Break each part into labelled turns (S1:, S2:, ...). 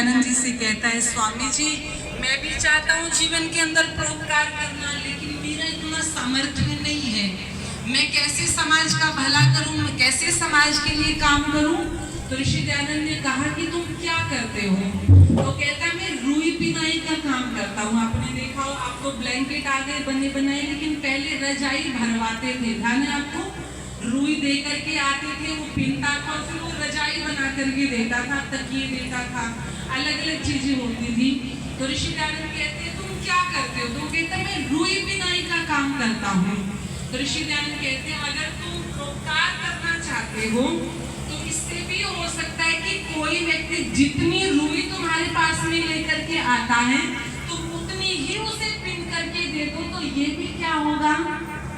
S1: दयानंद जी से कहता है, स्वामी जी मैं भी चाहता हूँ जीवन के अंदर परोपकार करना, लेकिन मेरा इतना सामर्थ्य नहीं है। मैं कैसे समाज का भला करूँ, मैं कैसे समाज के लिए काम करूँ। तो ऋषि दयानंद ने कहा कि तुम क्या करते हो? तो कहता है मैं रुई पिनाई का काम करता हूँ। आपने देखा हो, आपको ब्लैंकेट आ गए बने बनाए, लेकिन पहले रजाई भरवाते थे, ध्यान है आपको? रुई दे करके आते थे, वो पिनता था, फिर वो रजाई बना करके देता था, तकिए देता था, अलग अलग चीजें होती थी। तो ऋषि दयानंद कहते हैं तुम क्या करते हो? तो कहता है मैं रुई बिनाई का काम करता हूँ। तो ऋषि दयानंद कहते हैं अगर तुम परोपकार करना चाहते हो तो इससे भी हो सकता है कि कोई व्यक्ति जितनी रुई तुम्हारे पास में लेकर के आता है तो उतनी ही उसे पिन करके दे दो, तो ये भी क्या होगा?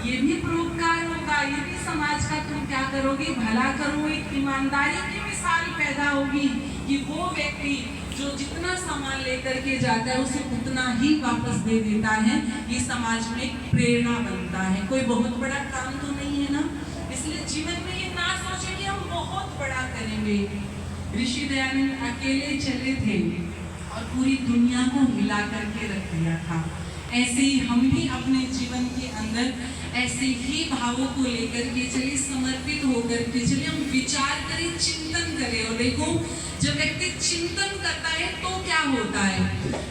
S1: ये भी परोपकार होगा, ये भी समाज का तुम क्या करोगे? भला करोगे। ईमानदारी की मिसाल पैदा होगी कि वो व्यक्ति जो जितना सामान लेकर के जाता है उसे उतना ही वापस दे देता है। ये समाज में एक प्रेरणा बनता है। कोई बहुत बड़ा काम तो नहीं है ना, इसलिए जीवन में ये ना सोचे कि हम बहुत बड़ा करेंगे। ऋषि दयानंद अकेले चले थे और पूरी दुनिया को हिला करके रख दिया था। ऐसे ही हम भी अपने जीवन के अंदर ऐसे ही भावों को लेकर के चलिए, समर्पित होकर के चलिए, हम विचार करें, चिंतन करें। और देखो जब व्यक्ति चिंतन करता है तो क्या होता है?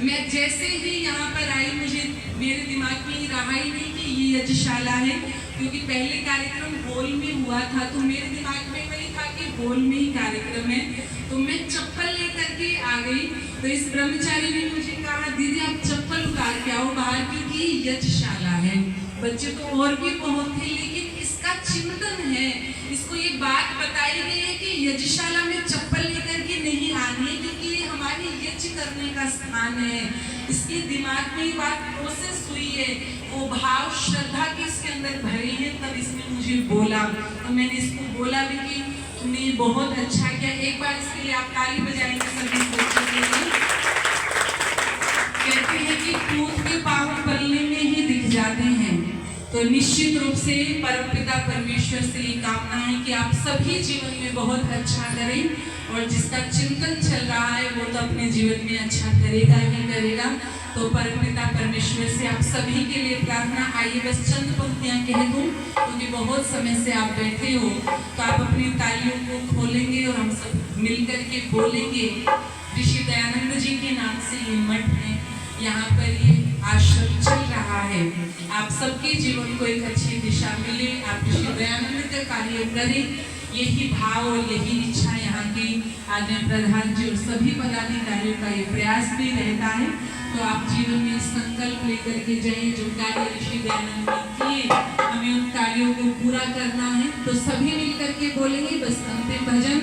S1: मैं जैसे ही यहाँ पर आई, मुझे मेरे दिमाग में रहा ही नहीं कि ये यज्ञशाला है, क्योंकि पहले कार्यक्रम हॉल में हुआ था, तो मेरे दिमाग में वही था कि हॉल में ही कार्यक्रम है। तो मैं चप्पल लेकर के आ गई, तो इस ब्रह्मचारी ने मुझे कहा दीदी आप चप्पल उतार के आओ बाहर, क्योंकि यज्ञशाला है। बच्चे तो और भी बहुत थे, लेकिन इसका चिंतन है, इसको ये बात बताई गई है कि यज्ञशाला में चप्पल लेकर के नहीं आनी है, क्योंकि ये हमारे यज्ञ करने का स्थान है। इसके दिमाग में ये बात प्रोसेस हुई है, वो भाव श्रद्धा के इसके अंदर भरे हैं, तब इसने मुझे बोला। तो मैंने इसको बोला भी कि तुमने बहुत अच्छा किया। एक बार इसके लिए आप ताली बजाएंगे सभी बच्चों के लिए। कहते हैं कि दूध के पाँव पलने में ही दिख जाते हैं। तो निश्चित रूप से परमपिता परमेश्वर से ये कामना है कि आप सभी जीवन में बहुत अच्छा करें, और जिसका चिंतन चल रहा है वो तो अपने जीवन में अच्छा करेगा ही करेगा। तो परमपिता परमेश्वर से आप सभी के लिए प्रार्थना। आइए बस चंद पंक्तियां कह दूं, क्योंकि बहुत समय से आप बैठे हो, तो आप अपनी तालियों को खोलेंगे और हम सब मिलकर के बोलेंगे। ऋषि दयानंद जी के नाम से ये मठ है, यहाँ पर ये आश्रम चल रहा है। आप सबके जीवन को एक अच्छी दिशा मिले, आप ऋषि दयानंद का कार्य करें, यही भाव और यही इच्छा यहाँ की आदरणीय प्रधान जी और सभी पदाधिकारियों का ये प्रयास भी रहता है। तो आप जीवन में संकल्प लेकर के जाइए, जो कार्य ऋषि दयानंद ने किए हमें उन कार्यों को पूरा करना है। तो सभी मिलकर के बोलेंगे बस अंतिम भजन।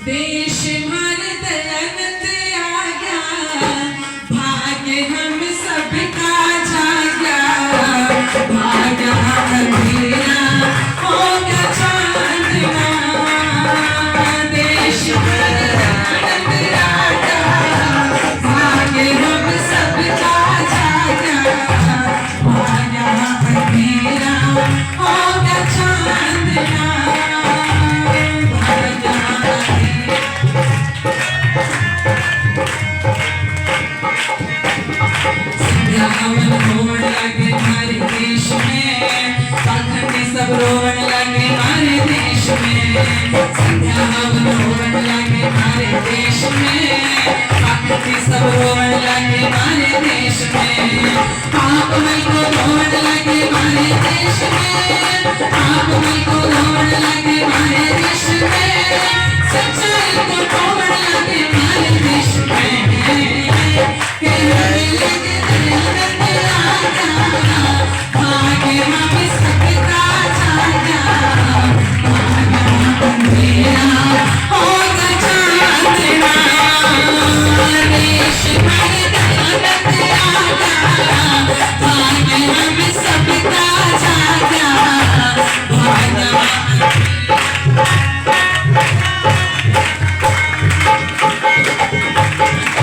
S1: देश हमारे दयानंद आ गया, भाग्य हम सबका जागा, भाग्य अंधेरा होगा चांदना। देश हमारे दयानंद आ गया, भाग्य हम सबका जागा, भाग्य अंधेरा होगा चांदना। हवन होने लगे हमारे देश में, पाखंडी सब रोने लगे हमारे देश में। संध्या हवन होने लगे हमारे देश में, पाखंडी सब रोने लगे हमारे देश में। आप मैं को रोने लगे हमारे देश में, आप मैं को रोने लगे हमारे देश में। सच्चाई को रोने लगे हमारे देश में। भाग्य हम सबका जागा, अंधेरा होगा चांदना। देश हमारे दयानंद आ गया, भाग्य हम सबका जागा, भाग्य।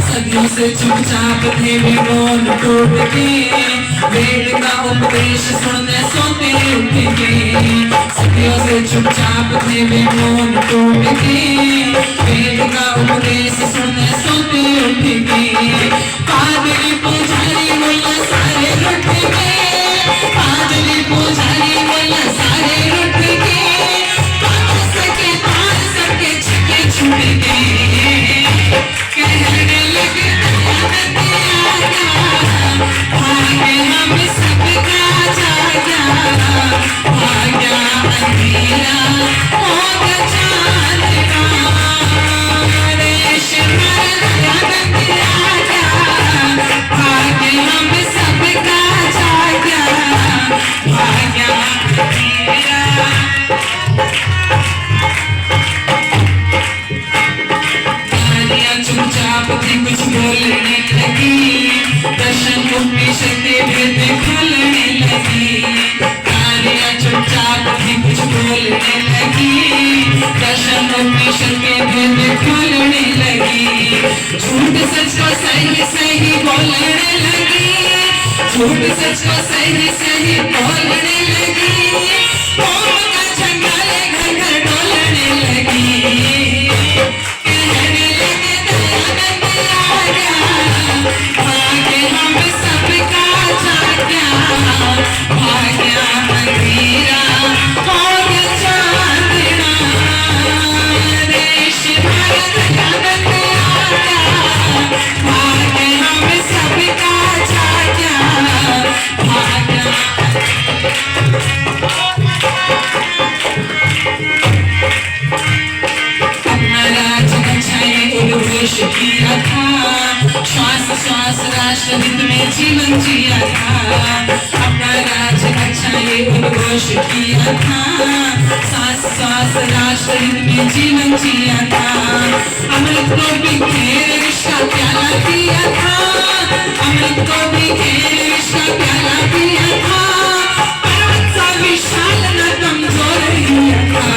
S1: सदियों से चुपचाप थे वे मौन टूट के, वेद का उपदेश सुनने सोते उठेंगे, सदियों से चुपचाप थे वे मौन टूट के, वेद का उपदेश सुनने सोते उठेंगे, पादरी पुजारी बोला सारे उठेंगे, पादरी पुजारी बोला सारे उठेंगे, सके पार सके छके छूटेंगे, कहने लगे भाग्य हम सबका जागा, भाग्य अंधेरा होगा चांदना, देश हमारा बंदिया, भाग्य हम सबका जागा, भाग्य अंधेरा। चुपचाप थी कुछ बोलने लगी, दर्शन उपनिषद के भेद खोलने लगी, नारियां चुपचाप थी कुछ बोलने लगी, दर्शन उपनिषद के भेद खोलने लगी, झूठ सच को सही सही बोलने लगी, झूठ सच को सही सही बोलने लगी, कौम का झंडा ले घर घर डोलने लगी, कहने लगे भाग्य हम सबका जागा, भाग्य अंधेरा होगा चांदना, देश भारत का बंदिया, भाग्य हम सबका जागा, भाग्य अपना राज बचाए उद्घोष किया था, श्वास श्वास राष्ट्र हित में जीवन जिया था, अपना राज बचाए उद्घोष किया था, सांस सांस राष्ट्र हित में जीवन जिया था, अमृत को बिखेर विष का प्याला पिया था, अमृत को बिखेर विष का प्याला पिया था, पर्वत सा विशाल न कमजोर हुआ था,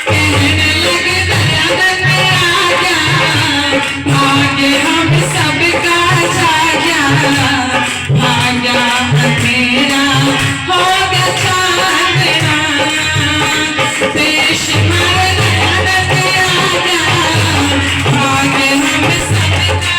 S1: कहने लगे दयानंद आजा, भाग्य हम सबका जागा, भाग्य अंधेरा होगा चांदना, देश हमारा दयानंद आजा, भाग्य हम सबका।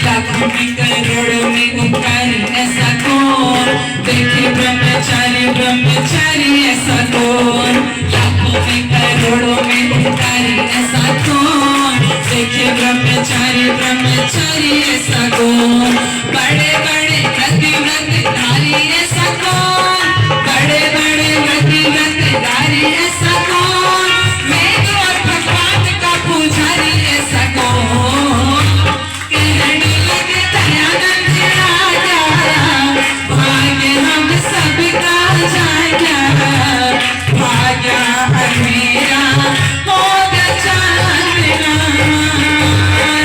S1: लाखों में करोड़ों में ओंकारी ऐसा कौन, देखे ब्रह्मचारी ब्रह्मचारी ऐसा कौन, लाखों में करोड़ों में ओंकारी ऐसा कौन, देखे ब्रह्मचारी ब्रह्मचारी ऐसा कौन, बड़े बड़े व्रति व्रतधारी ऐसा कौन, बड़े बड़े व्रति व्रतधारी ऐसा कौन, वेद और भगवान का पुजारी ऐसा कौन, कहने लगे दयानंद आजा, भाग्य हम सबका जागा, भाग्य अंधेरा होगा चांदना,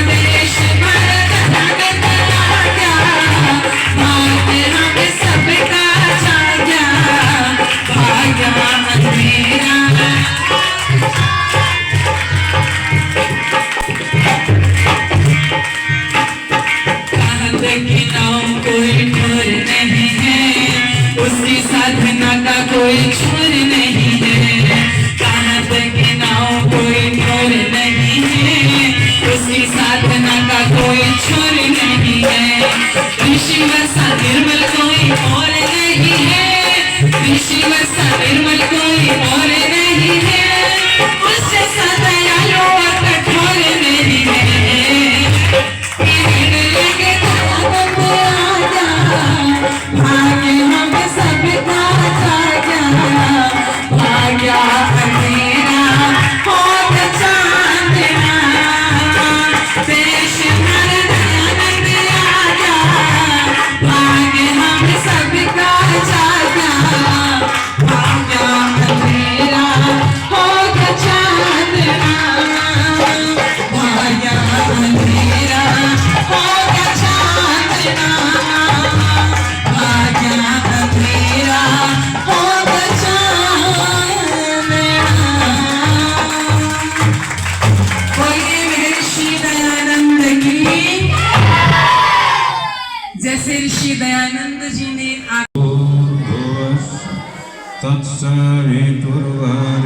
S1: देश भारत दयानंद आजा, भाग्य हम सबका जागा, भाग्य अंधेरा। के नाम कोई ठोर नहीं है, उसकी साधना का कोई छोर नहीं है, काहत के नाम कोई ठोर नहीं है, उसकी साधना का कोई छोर नहीं है, ऋषि वैसा निर्मल कोई और नहीं है, ऋषि वैसा निर्मल कोई और नहीं है, उससे दयालु और कठोर नहीं है, कहने लगे भाग्य हम सबका जागा, भाग्य अंधेरा होगा चांदना, देश हमारा दयानंद आजा, भाग्य हम सबका जागा, भाग्य फिर श्री दयानंद जी ने
S2: तत्सवितुर्वरेण्यं